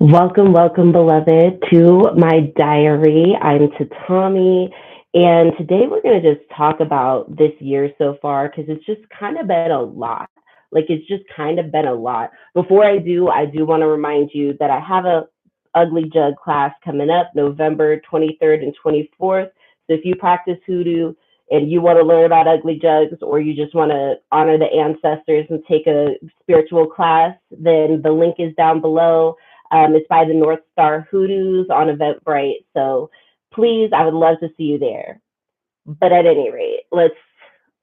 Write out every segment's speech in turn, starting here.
Welcome, welcome, beloved, to my diary. I'm Tatami, and today we're going to just talk about this year so far because it's just kind of been a lot. It's just kind of been a lot. Before I do want to remind you that I have a Ugly Jug class coming up November 23rd and 24th. So if you practice hoodoo and you want to learn about ugly jugs or you just want to honor the ancestors and take a spiritual class, then the link is down below. It's by the North Star Hoodoos on Eventbrite. So please, I would love to see you there. But at any rate, let's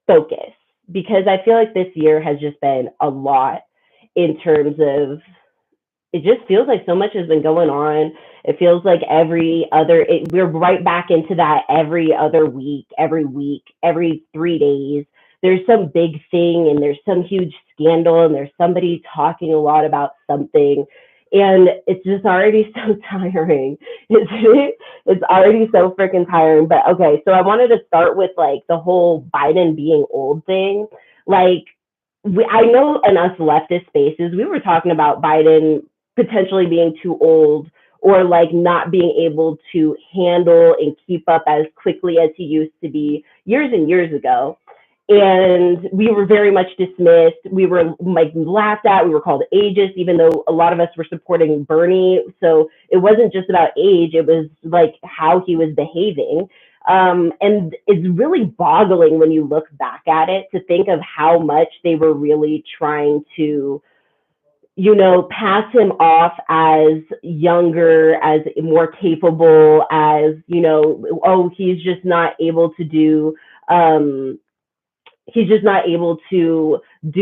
focus because I feel like this year has just been a lot in terms of it just feels like so much has been going on. It feels like we're right back into that every other week, every 3 days. There's some big thing and there's some huge scandal and there's somebody talking a lot about something. And it's just already so tiring. It's already so freaking tiring. But okay, so I wanted to start with like the whole Biden being old thing. Like, I know in us leftist spaces, we were talking about Biden potentially being too old or like not being able to handle and keep up as quickly as he used to be years and years ago. And we were very much dismissed. We were like laughed at. We were called ageist, even though a lot of us were supporting Bernie. So it wasn't just about age. It was like how he was behaving. And it's really boggling when you look back at it to think of how much they were really trying to, pass him off as younger, as more capable, as, oh, he's just not able to do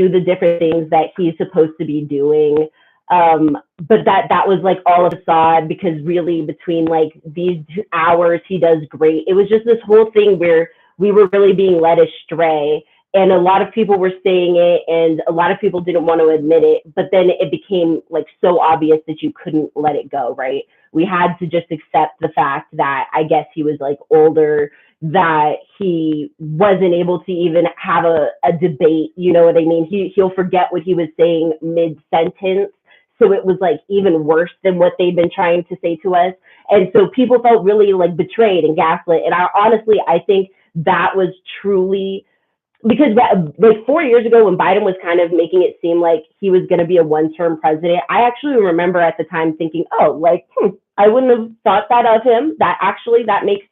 the different things that he's supposed to be doing. But that was like all a facade because really between like these 2 hours he does great. It was just this whole thing where we were really being led astray. And a lot of people were saying it and a lot of people didn't want to admit it. But then it became like so obvious that you couldn't let it go, right? We had to just accept the fact that I guess he was like older, that he wasn't able to even have a debate. You know what I mean? He'll forget what he was saying mid-sentence. So it was like even worse than what they've been trying to say to us. And so people felt really like betrayed and gaslit. And I think that was truly because like 4 years ago when Biden was kind of making it seem like he was going to be a one-term president, I actually remember at the time thinking, I wouldn't have thought that of him. That makes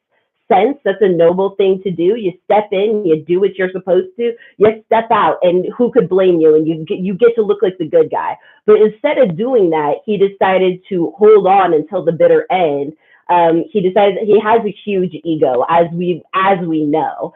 sense. That's a noble thing to do. You step in, you do what you're supposed to, you step out, and who could blame you? And you get to look like the good guy. But instead of doing that, he decided to hold on until the bitter end. He decided that he has a huge ego, as we know.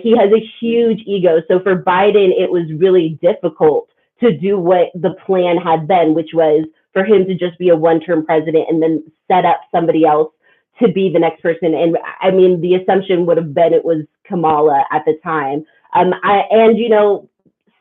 He has a huge ego. So for Biden, it was really difficult to do what the plan had been, which was for him to just be a one-term president and then set up somebody else to be the next person. And I mean, the assumption would have been it was Kamala at the time.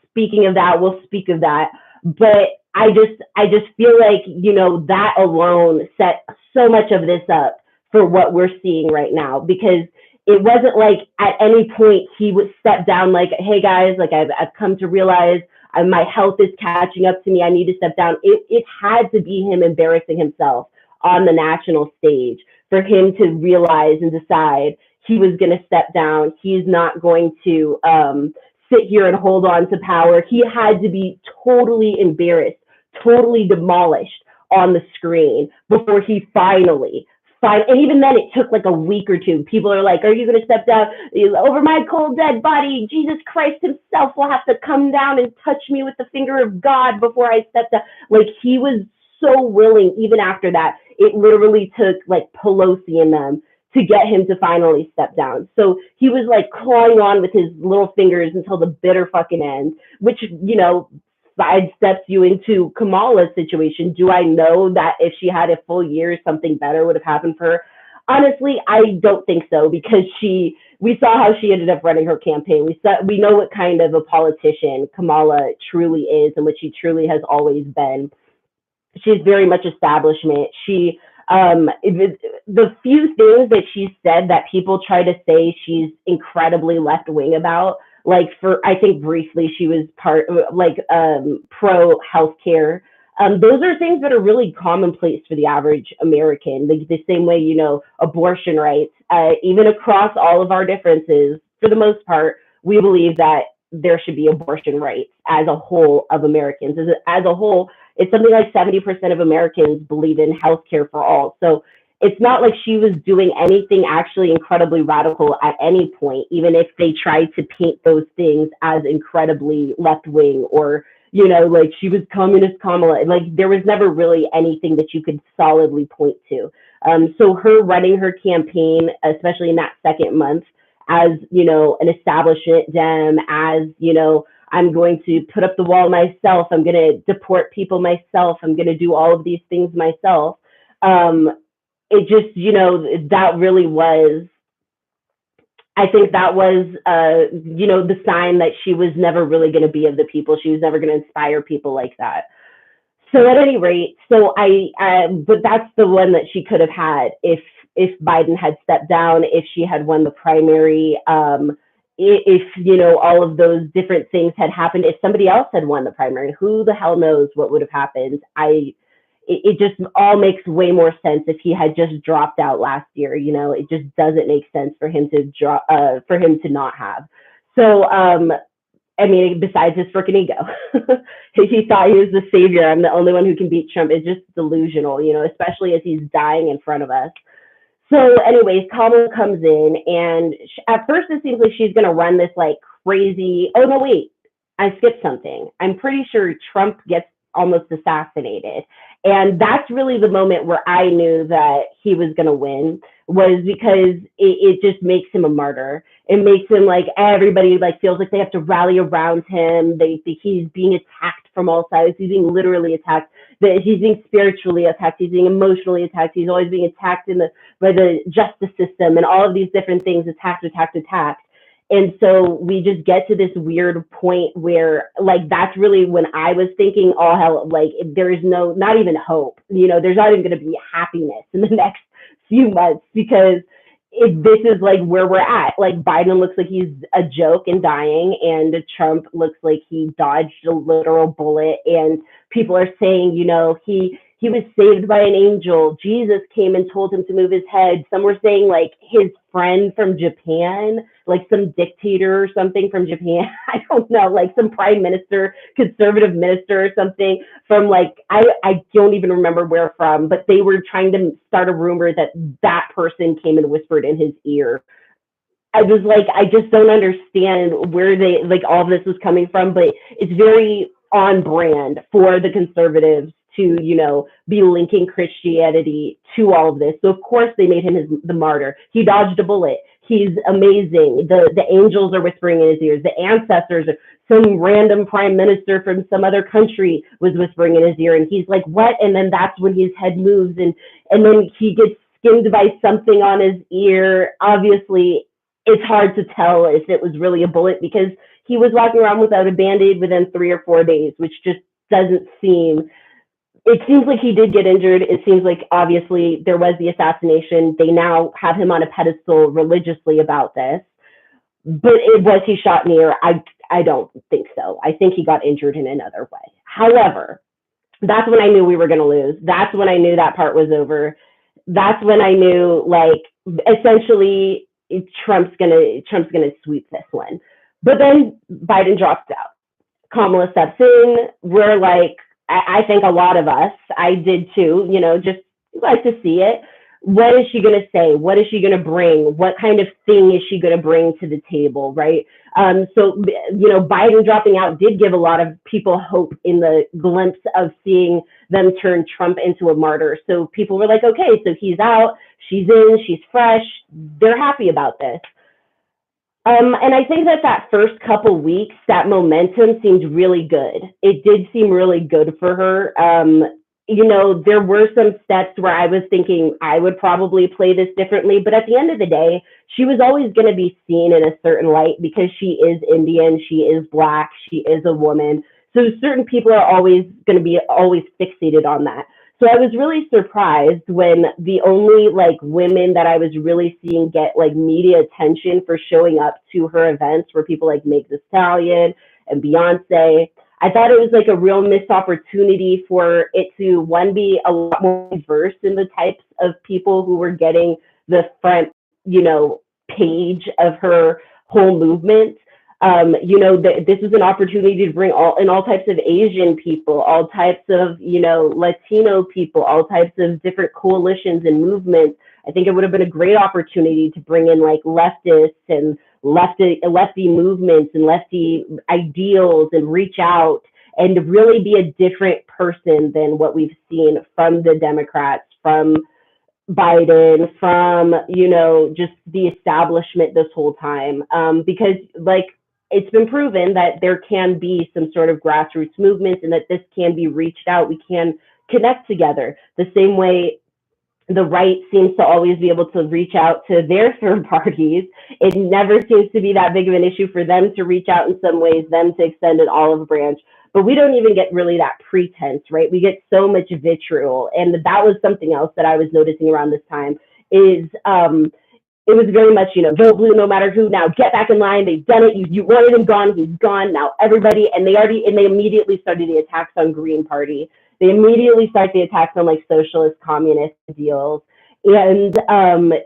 Speaking of that, we'll speak of that. But I just feel like, that alone set so much of this up for what we're seeing right now, because it wasn't like at any point he would step down like, hey guys, like I've come to realize my health is catching up to me. I need to step down. It had to be him embarrassing himself on the national stage for him to realize and decide he was going to step down. He's not going to sit here and hold on to power. He had to be totally embarrassed, totally demolished on the screen before he finally. And even then, it took like a week or two. People are like, are you going to step down over my cold, dead body? Jesus Christ himself will have to come down and touch me with the finger of God before I step down. Like, he was so willing, even after that. It literally took like Pelosi and them to get him to finally step down. So he was like clawing on with his little fingers until the bitter fucking end, which, sidesteps you into Kamala's situation. Do I know that if she had a full year, something better would have happened for her? Honestly, I don't think so, because we saw how she ended up running her campaign. We know what kind of a politician Kamala truly is and what she truly has always been. She's very much establishment. The few things that she said that people try to say she's incredibly left wing about, like I think briefly she was pro healthcare Those are things that are really commonplace for the average American. The same way, abortion rights, even across all of our differences, for the most part, we believe that there should be abortion rights as a whole of Americans. As a whole, it's something like 70% of Americans believe in healthcare for all. So it's not like she was doing anything actually incredibly radical at any point, even if they tried to paint those things as incredibly left wing, or like she was communist Kamala. Like there was never really anything that you could solidly point to. So her running her campaign, especially in that second month, as an establishment dem, as I'm going to put up the wall myself. I'm going to deport people myself. I'm going to do all of these things myself. It just, that really was, I think that was, the sign that she was never really going to be of the people. She was never going to inspire people like that. So at any rate, but that's the one that she could have had if Biden had stepped down, if she had won the primary, if all of those different things had happened, if somebody else had won the primary, who the hell knows what would have happened? It just all makes way more sense if he had just dropped out last year. It just doesn't make sense for him to not have. So, I mean, besides his freaking ego, he thought he was the savior. I'm the only one who can beat Trump. It's just delusional, especially as he's dying in front of us. So, anyways, Kamala comes in, and at first it seems like she's going to run this like crazy. Oh no, wait, I skipped something. I'm pretty sure Trump gets almost assassinated. And that's really the moment where I knew that he was going to win, was because it just makes him a martyr. It makes him like everybody like feels like they have to rally around him. He's being attacked from all sides. He's being literally attacked. He's being spiritually attacked. He's being emotionally attacked. He's always being attacked by the justice system and all of these different things, attacked. And so we just get to this weird point where, like, that's really when I was thinking, oh, hell, like, there is not even hope. There's not even going to be happiness in the next few months, because this is like where we're at. Like, Biden looks like he's a joke and dying, and Trump looks like he dodged a literal bullet. And people are saying, he was saved by an angel. Jesus came and told him to move his head. Some were saying like his friend from Japan, like some dictator or something from Japan. I don't know, like some prime minister, conservative minister or something from like, I don't even remember where from, but they were trying to start a rumor that person came and whispered in his ear. I was like, I just don't understand where all of this was coming from, but it's very on brand for the conservatives to, be linking Christianity to all of this. So of course they made him the martyr. He dodged a bullet. He's amazing. The angels are whispering in his ears. The ancestors, some random prime minister from some other country was whispering in his ear, and he's like, what? And then that's when his head moves, and then he gets skinned by something on his ear. Obviously, it's hard to tell if it was really a bullet, because he was walking around without a Band-Aid within 3 or 4 days, which just doesn't seem. It seems like he did get injured. It seems like obviously there was the assassination. They now have him on a pedestal religiously about this. But was he shot in the ear? I don't think so. I think he got injured in another way. However, that's when I knew we were going to lose. That's when I knew that part was over. That's when I knew, like, essentially Trump's gonna sweep this one. But then Biden drops out. Kamala steps in. We're like, I think a lot of us, I did too, just like to see it. What is she going to say? What is she going to bring? What kind of thing is she going to bring to the table, right? So, Biden dropping out did give a lot of people hope in the glimpse of seeing them turn Trump into a martyr. So people were like, okay, so he's out, she's in, she's fresh. They're happy about this. And I think that first couple weeks, that momentum seemed really good. It did seem really good for her. There were some steps where I was thinking I would probably play this differently, but at the end of the day, she was always going to be seen in a certain light because she is Indian, she is Black, she is a woman. So certain people are always going to be fixated on that. So I was really surprised when the only like women that I was really seeing get like media attention for showing up to her events were people like Meg Thee Stallion and Beyonce. I thought it was like a real missed opportunity for it to, one, be a lot more diverse in the types of people who were getting the front, page of her whole movement. This was an opportunity to bring all types of Asian people, all types of, Latino people, all types of different coalitions and movements. I think it would have been a great opportunity to bring in like leftists and lefty movements and lefty ideals and reach out and to really be a different person than what we've seen from the Democrats, from Biden, from, just the establishment this whole time. Because, like, it's been proven that there can be some sort of grassroots movements and that this can be reached out. We can connect together the same way the right seems to always be able to reach out to their third parties. It never seems to be that big of an issue for them to reach out in some ways, them to extend an olive branch. But we don't even get really that pretense, right? We get so much vitriol. And that was something else that I was noticing around this time is it was very much, vote blue no matter who. Now get back in line. They've done it. You wanted him gone. He's gone. Now everybody, and they immediately started the attacks on Green Party. They immediately start the attacks on like socialist, communist deals. And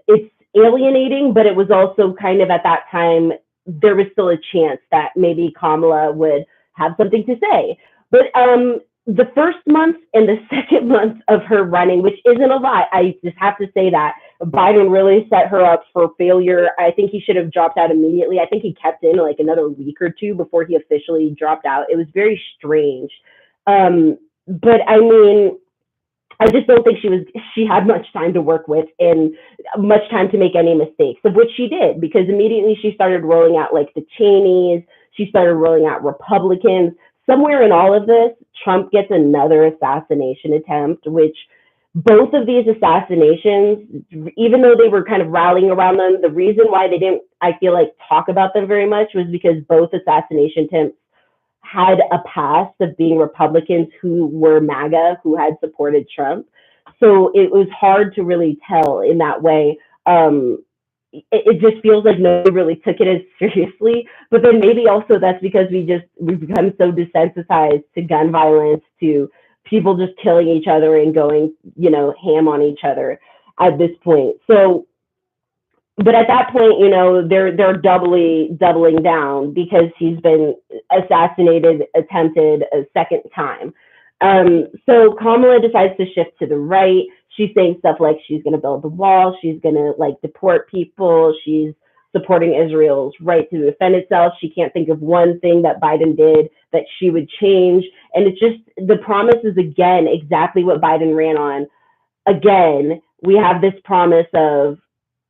it's alienating, but it was also kind of at that time, there was still a chance that maybe Kamala would have something to say. But the first month and the second month of her running, which isn't a lot, I just have to say that Biden really set her up for failure. I think he should have dropped out immediately. I think he kept in like another week or two before he officially dropped out. It was very strange. But I mean, I just don't think she had much time to work with and much time to make any mistakes, of which she did, because immediately she started rolling out like the Cheneys, she started rolling out Republicans. Somewhere in all of this, Trump gets another assassination attempt, which both of these assassinations, even though they were kind of rallying around them, the reason why they didn't, I feel like, talk about them very much was because both assassination attempts had a past of being Republicans who were MAGA, who had supported Trump. So it was hard to really tell in that way. It just feels like nobody really took it as seriously. But then maybe also that's because we've become so desensitized to gun violence, to people just killing each other and going, ham on each other at this point. So, but at that point, they're doubling down because he's been attempted a second time. So Kamala decides to shift to the right. She's saying stuff like she's going to build the wall. She's going to deport people. She's supporting Israel's right to defend itself. She can't think of one thing that Biden did that she would change. And it's just, the promise is again exactly what Biden ran on. Again, we have this promise of,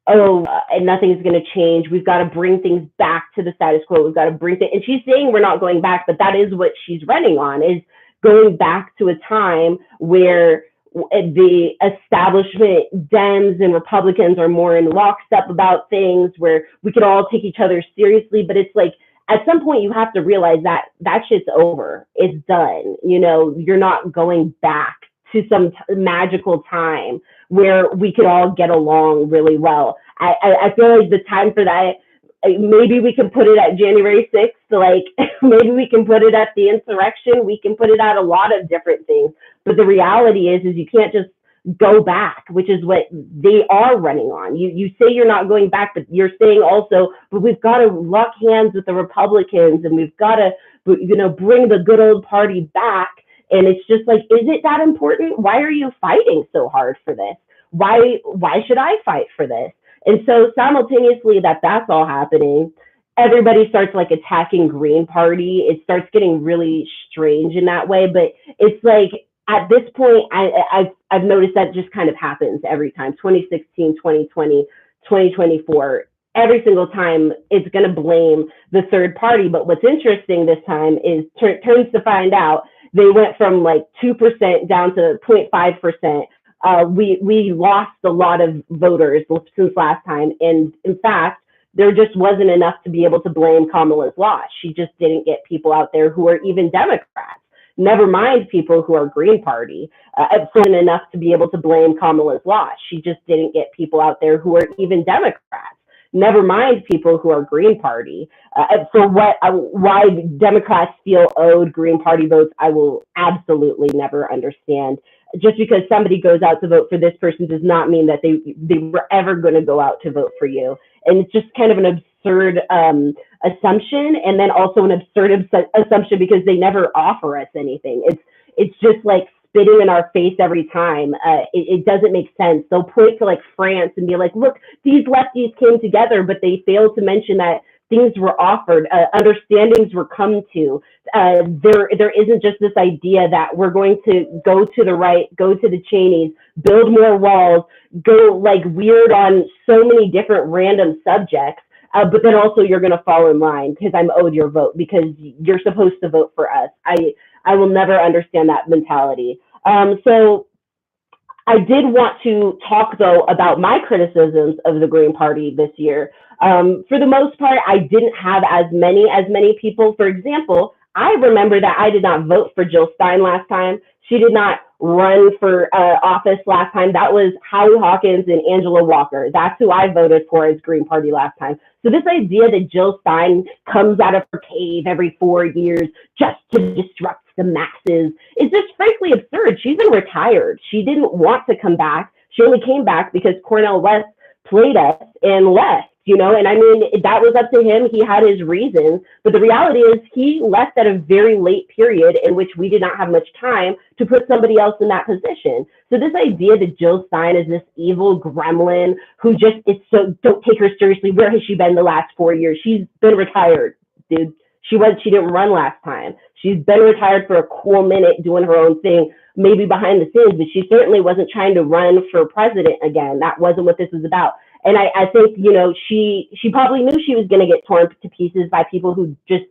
and nothing's going to change. We've got to bring things back to the status quo. We've got to bring things, and she's saying we're not going back, but that is what she's running on, is going back to a time where the establishment, Dems and Republicans, are more in lockstep about things, where we can all take each other seriously. But it's like, at some point you have to realize that shit's over. It's done. You're not going back to some magical time where we could all get along really well. I feel like the time for that, maybe we can put it at January 6th, like maybe we can put it at the insurrection, we can put it at a lot of different things. But the reality is you can't just go back, which is what they are running on. You say you're not going back, but you're saying also, but we've got to lock hands with the Republicans and we've got to, bring the good old party back. And it's just like, is it that important? Why are you fighting so hard for this? Why should I fight for this? And so simultaneously that's all happening, everybody starts attacking Green Party. It starts getting really strange in that way. But it's like, at this point, I've noticed that just kind of happens every time. 2016, 2020, 2024. Every single time it's going to blame the third party. But what's interesting this time is turns to find out they went from 2% down to 0.5%. We lost a lot of voters since last time. And in fact, there just wasn't enough to be able to blame Kamala's loss. She just didn't get people out there who are even Democrats. Never mind people who are Green Party. It wasn't enough to be able to blame Kamala's loss. She just didn't get people out there who are even Democrats. Never mind people who are Green Party. For why Democrats feel owed Green Party votes, I will absolutely never understand. Just because somebody goes out to vote for this person does not mean that they were ever going to go out to vote for you. And it's just kind of an absurd assumption, and then also an absurd assumption because they never offer us anything. It's just like spitting in our face every time. It doesn't make sense. They'll point to like France and be like, look, these lefties came together, but they failed to mention that things were offered, understandings were come to. There isn't just this idea that we're going to go to the right, go to the Cheneys, build more walls, go like weird on so many different random subjects. But then also you're going to fall in line because I'm owed your vote because you're supposed to vote for us. I will never understand that mentality. So I did want to talk, though, about my criticisms of the Green Party this year. For the most part, I didn't have as many people. For example, I remember that I did not vote for Jill Stein last time. She did not run for office last time. That was Howie Hawkins and Angela Walker. That's who I voted for as Green Party last time. So this idea that Jill Stein comes out of her cave every 4 years just to disrupt the masses is just frankly absurd. She's been retired. She didn't want to come back. She only came back because Cornel West played us and left, and I mean, that was up to him. He had his reasons, but the reality is he left at a very late period in which we did not have much time to put somebody else in that position. So this idea that Jill Stein is this evil gremlin who just, don't take her seriously. Where has she been the last 4 years? She's been retired, dude. She didn't run last time. She's been retired for a cool minute doing her own thing, maybe behind the scenes, but she certainly wasn't trying to run for president again. That wasn't what this was about. And I think, she probably knew she was going to get torn to pieces by people who just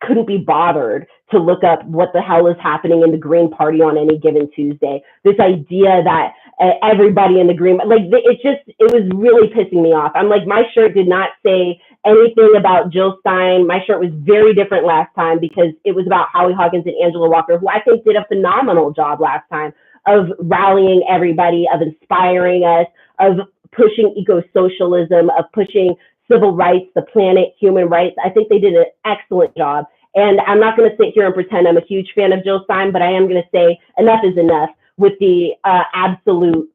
couldn't be bothered to look up what the hell is happening in the Green Party on any given Tuesday. This idea that everybody in the Green, it was really pissing me off. I'm like, my shirt did not say anything about Jill Stein. My shirt was very different last time because it was about Howie Hawkins and Angela Walker, who I think did a phenomenal job last time of rallying everybody, of inspiring us, of pushing eco-socialism, of pushing civil rights, the planet, human rights. I think they did an excellent job. And I'm not going to sit here and pretend I'm a huge fan of Jill Stein, but I am going to say enough is enough with the absolute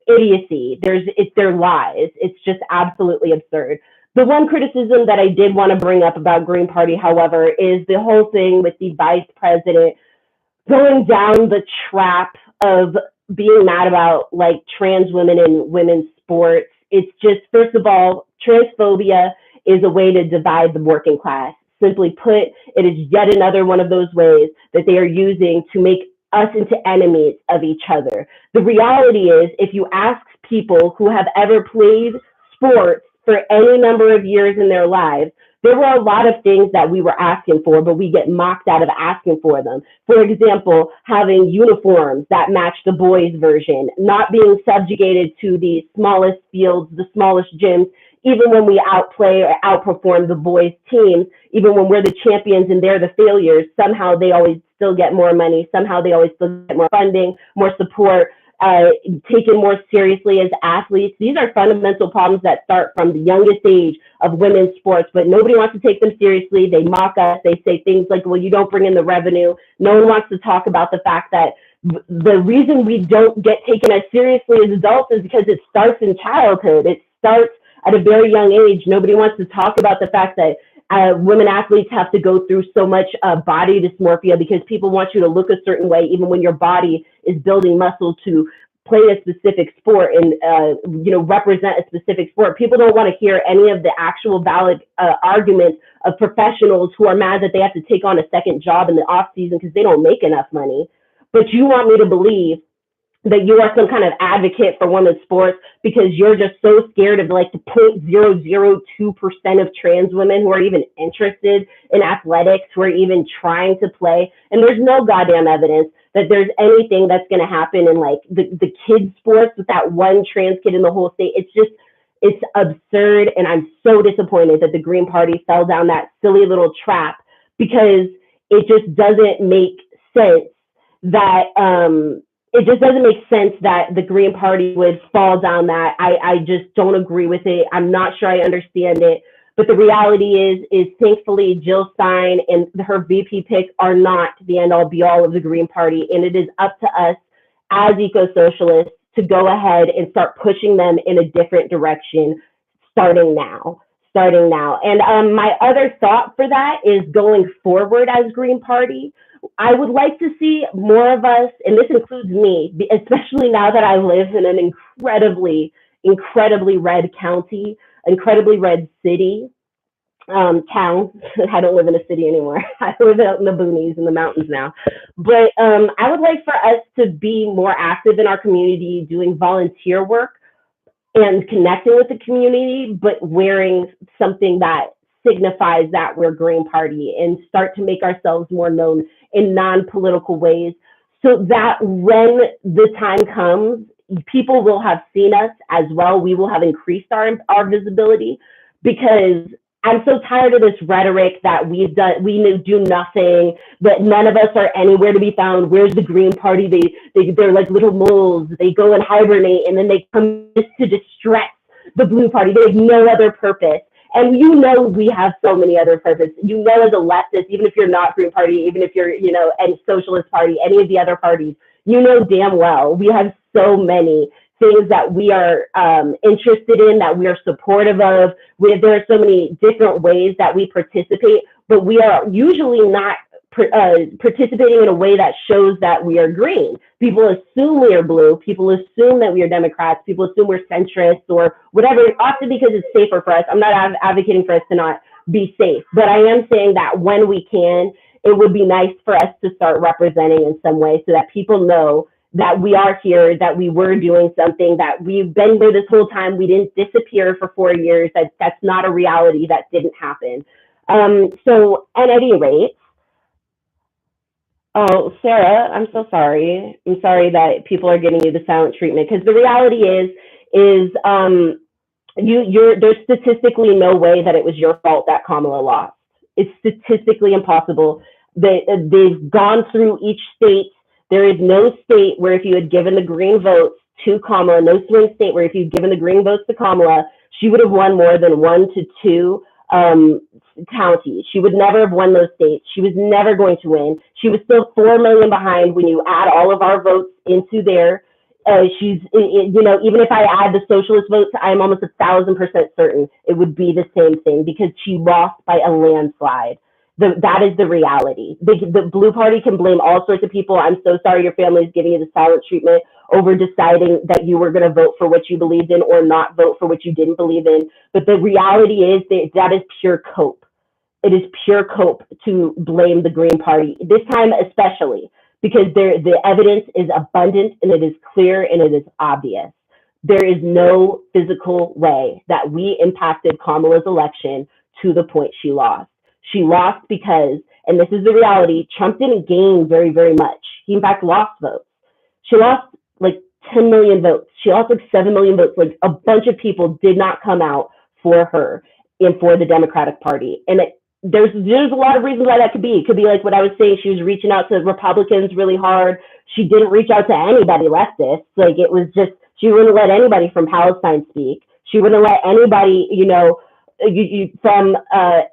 idiocy. They're lies. It's just absolutely absurd. The one criticism that I did want to bring up about Green Party, however, is the whole thing with the vice president going down the trap of being mad about trans women in women's sports. It's just, first of all, transphobia is a way to divide the working class. Simply put, it is yet another one of those ways that they are using to make us into enemies of each other. The reality is, if you ask people who have ever played sports for any number of years in their lives, there were a lot of things that we were asking for, but we get mocked out of asking for them. For example, having uniforms that match the boys' version, not being subjugated to the smallest fields, the smallest gyms, even when we outplay or outperform the boys' teams, even when we're the champions and they're the failures, somehow they always still get more money. Somehow they always still get more funding, more support, taken more seriously as athletes. These are fundamental problems that start from the youngest age of women's sports, but nobody wants to take them seriously. They mock us. They say things like, well, you don't bring in the revenue. No one wants to talk about the fact that the reason we don't get taken as seriously as adults is because it starts in childhood. It starts at a very young age. Nobody wants to talk about the fact that women athletes have to go through so much body dysmorphia because people want you to look a certain way, even when your body is building muscle to play a specific sport and represent a specific sport. People don't want to hear any of the actual valid arguments of professionals who are mad that they have to take on a second job in the off season because they don't make enough money. But you want me to believe that you are some kind of advocate for women's sports because you're just so scared of the 0.002% of trans women who are even interested in athletics, who are even trying to play. And there's no goddamn evidence that there's anything that's going to happen in the kids sports with that one trans kid in the whole state. It's absurd. And I'm so disappointed that the Green Party fell down that silly little trap because it just doesn't make sense that, it just doesn't make sense that the Green Party would fall down that. I just don't agree with it. I'm not sure I understand it. But the reality is thankfully Jill Stein and her VP pick are not the end all be all of the Green Party. And it is up to us as eco-socialists to go ahead and start pushing them in a different direction starting now. Starting now. And my other thought for that is going forward as Green Party. I would like to see more of us, and this includes me, especially now that I live in an incredibly red county, incredibly red city, town. I don't live in a city anymore. I live out in the boonies in the mountains now. But I would like for us to be more active in our community, doing volunteer work and connecting with the community, but wearing something that signifies that we're Green Party, and start to make ourselves more known in non-political ways, so that when the time comes, people will have seen us as well. We will have increased our visibility, because I'm so tired of this rhetoric that we do nothing, that none of us are anywhere to be found. Where's the Green Party? They're like little moles. They go and hibernate, and then they come just to distress the Blue Party. They have no other purpose. And you know we have so many other purposes. You know, as a leftist, even if you're not Green Party, even if you're, any Socialist Party, any of the other parties, you know damn well we have so many things that we are interested in, that we are supportive of. There are so many different ways that we participate, but we are usually not participating in a way that shows that we are green. People assume we are blue. People assume that we are Democrats. People assume we're centrists or whatever, often because it's safer for us. I'm not advocating for us to not be safe, but I am saying that when we can, it would be nice for us to start representing in some way, so that people know that we are here, that we were doing something, that we've been there this whole time. We didn't disappear for 4 years. That's not a reality. That didn't happen. So at any rate, oh, Sarah, I'm so sorry. I'm sorry that people are giving you the silent treatment, because the reality is there's statistically no way that it was your fault that Kamala lost. It's statistically impossible. They've gone through each state. There is no state where if you had given the green votes to Kamala, no swing state where if you'd given the green votes to Kamala, she would have won more than 1 to 2 counties. She would never have won those states. She was never going to win. She was still 4 million behind when you add all of our votes into there. Even if I add the socialist votes, I'm almost 1,000% certain it would be the same thing, because she lost by a landslide. That is the reality. The Blue Party can blame all sorts of people. I'm so sorry your family is giving you the silent treatment over deciding that you were going to vote for what you believed in or not vote for what you didn't believe in. But the reality is that is pure cope. It is pure cope to blame the Green Party, this time especially, because the evidence is abundant and it is clear and it is obvious. There is no physical way that we impacted Kamala's election to the point she lost. She lost because, and this is the reality, Trump didn't gain very, very much. He, in fact, lost votes. She lost like 10 million votes. She lost like 7 million votes. Like, a bunch of people did not come out for her and for the Democratic Party. And there's a lot of reasons why that could be. It could be like what I was saying. She was reaching out to Republicans really hard. She didn't reach out to anybody leftist. Like, it was just, she wouldn't let anybody from Palestine speak. She wouldn't let anybody, from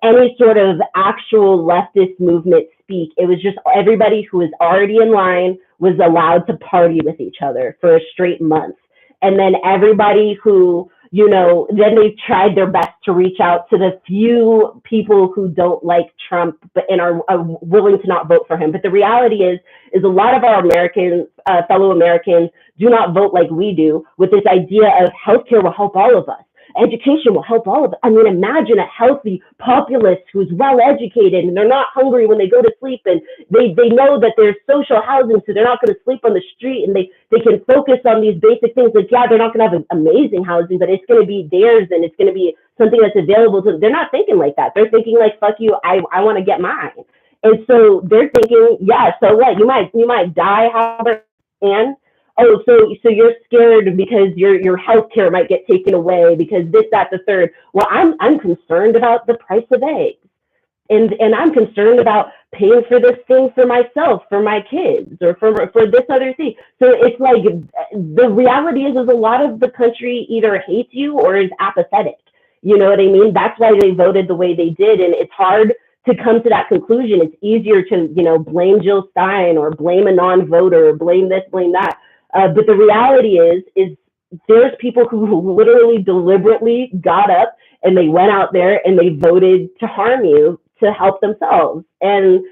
any sort of actual leftist movement speak. It was just everybody who was already in line was allowed to party with each other for a straight month. And then everybody who, then they tried their best to reach out to the few people who don't like Trump and are willing to not vote for him. But the reality is a lot of our Americans, fellow Americans, do not vote like we do, with this idea of healthcare will help all of us. Education will help all of us. I mean, imagine a healthy populace who's well educated and they're not hungry when they go to sleep, and they know that there's social housing, so they're not going to sleep on the street, and they can focus on these basic things. Like, yeah, they're not going to have amazing housing, but it's going to be theirs and it's going to be something that's available to them. They're not thinking like that. They're thinking like, fuck you, I want to get mine. And so they're thinking, yeah, so what? You might die, however, and oh, so you're scared because your health care might get taken away because this, that, the third. Well, I'm concerned about the price of eggs. and I'm concerned about paying for this thing for myself, for my kids, or for this other thing. So it's like the reality is a lot of the country either hates you or is apathetic. You know what I mean? That's why they voted the way they did, and it's hard to come to that conclusion. It's easier to, blame Jill Stein or blame a non-voter, or blame this, blame that. But the reality is there's people who literally deliberately got up and they went out there and they voted to harm you to help themselves. And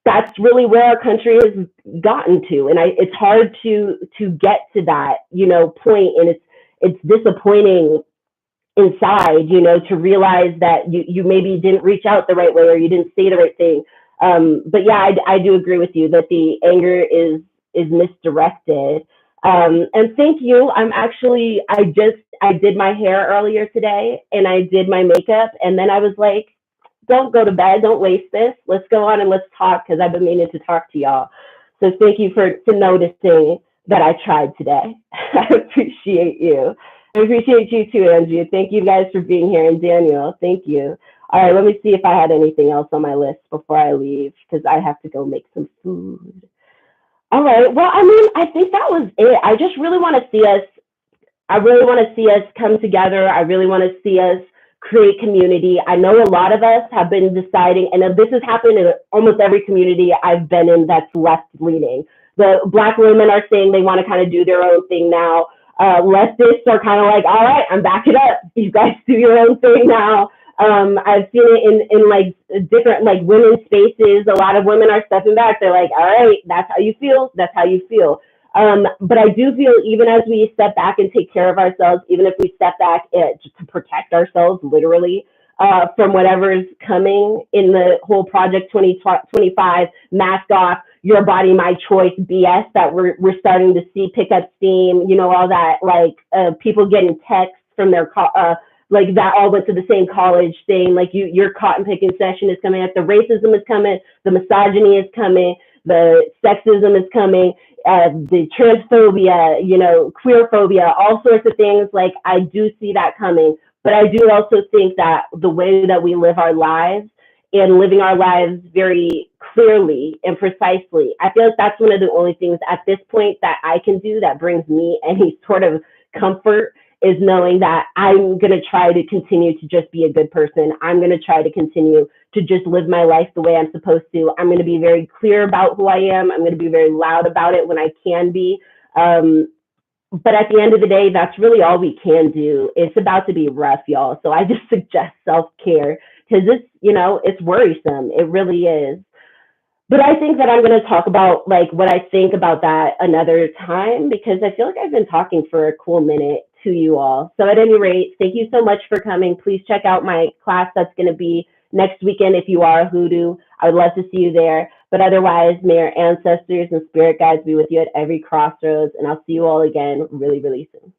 that's really where our country has gotten to. And it's hard to get to that, point. And it's disappointing inside, to realize that you maybe didn't reach out the right way or you didn't say the right thing. But yeah, I do agree with you that the anger is misdirected. And thank you. I did my hair earlier today and I did my makeup, and then I was like, don't go to bed, don't waste this. Let's go on and let's talk, because I've been meaning to talk to y'all. So thank you for noticing that I tried today. I appreciate you. I appreciate you too, Andrea. Thank you guys for being here. And Daniel, thank you. All right, let me see if I had anything else on my list before I leave, because I have to go make some food. All right. Well, I think that was it. I just really want to see us. I really want to see us come together. I really want to see us create community. I know a lot of us have been deciding, and this has happened in almost every community I've been in that's left leaning. The Black women are saying they want to kind of do their own thing now. Leftists are kind of like, all right, I'm backing up. You guys do your own thing now. I've seen it in like different like women's spaces. A lot of women are stepping back. They're like, all right, that's how you feel. That's how you feel. But I do feel even as we step back and take care of ourselves, even if we step back to protect ourselves literally from whatever's coming in the whole Project 2025, mask off, your body, my choice BS that we're starting to see pick up steam, all that, like people getting texts from their like that all went to the same college saying like your cotton picking session is coming up, the racism is coming, the misogyny is coming, the sexism is coming, the transphobia, queer phobia, all sorts of things. Like I do see that coming, but I do also think that the way that we live our lives and living our lives very clearly and precisely, I feel like that's one of the only things at this point that I can do that brings me any sort of comfort, is knowing that I'm going to try to continue to just be a good person. I'm going to try to continue to just live my life the way I'm supposed to. I'm going to be very clear about who I am. I'm going to be very loud about it when I can be. But at the end of the day, that's really all we can do. It's about to be rough, y'all. So I just suggest self-care, because it's worrisome. It really is. But I think that I'm going to talk about like what I think about that another time, because I feel like I've been talking for a cool minute to you all. So at any rate, thank you so much for coming. Please check out my class that's going to be next weekend if you are a hoodoo. I would love to see you there. But otherwise, may our ancestors and spirit guides be with you at every crossroads. And I'll see you all again really, really soon.